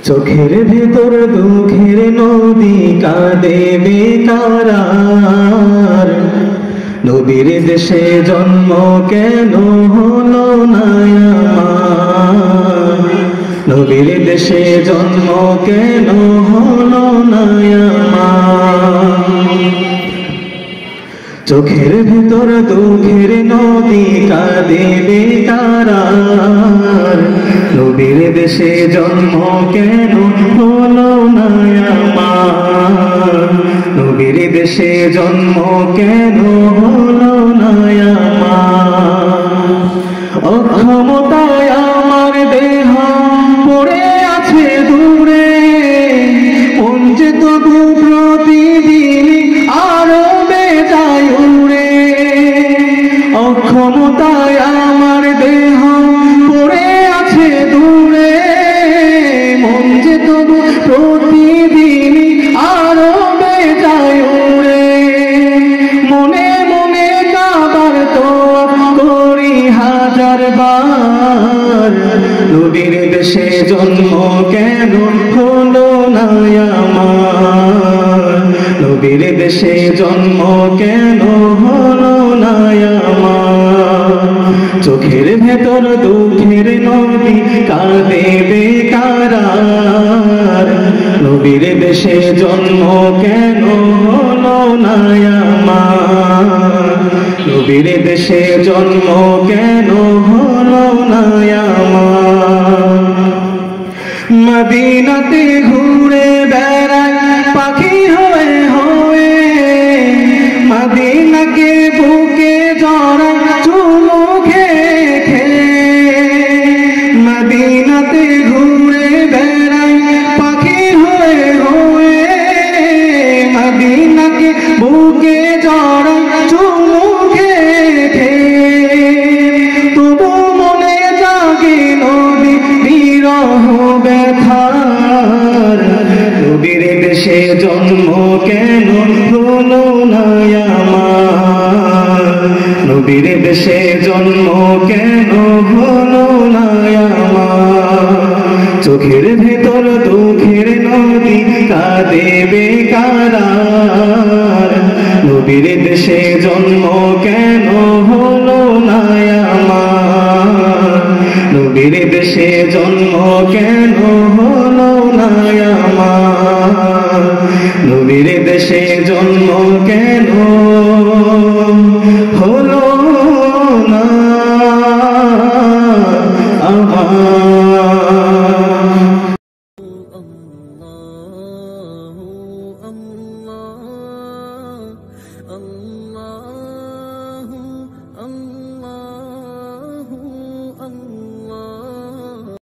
চোখের ভেতর দুঃখের নদী কাঁদে বেকারার, নবীর দেশে জন্ম কেন হলো না আমার, নবীর দেশে জন্ম কেন হলো না আমার। চোখের ভেতর দুঃখের নদী কাঁদে বেকারার, নবীর দেশে জন্ম কেন হলো না আমার, নবীর দেশে জন্ম কেন হলো না আমার। অক্ষমতায় আমার দেহ পড়ে আছে দূরে, মন যে তবু প্রতিদিন আরো বেজায় উড়ে। অক্ষমতায় আমার দেহ পড়ে আছে দূরে, মন যে তবু প্রতিদিন আরো বেজায় উড়ে। মনে মনে কাবার তোয়াব করি হাজার বার, নবীর দেশে জন্ম কেন হলো না আমার, নবীর দেশে জন্ম কেন হলো না আমার। চোখের ভেতর দুঃখের নদী কাঁদে বেকারার, নবীর দেশে জন্ম কেন হলো না আমার, নবীর দেশে জন্ম কেন হলো না আমার। মদিনাতে ঘুরে বেড়ায় পাখি হয়ে হয়ে, মদিনাকে বুকে জড়ায় চুমু খেয়ে খেয়ে। মদিনাতে ঘুরে বেড়ায় পাখি হয়ে হয়ে, মদিনাকে বুকে জড়ায় চুমু খেয়ে খেয়ে। তবু মনে জাগে নবী বিরহ ব্যথার, নবীর দেশে জন্ম কেন হলো না আমার, নবীর দেশে জন্ম কেন হলো না আমার। চোখের ভেতর দুঃখের নদী কাঁদে বেকারার, নবীর দেশে জন্ম কেন হলো না আমার, নবীর দেশে জন্ম কেন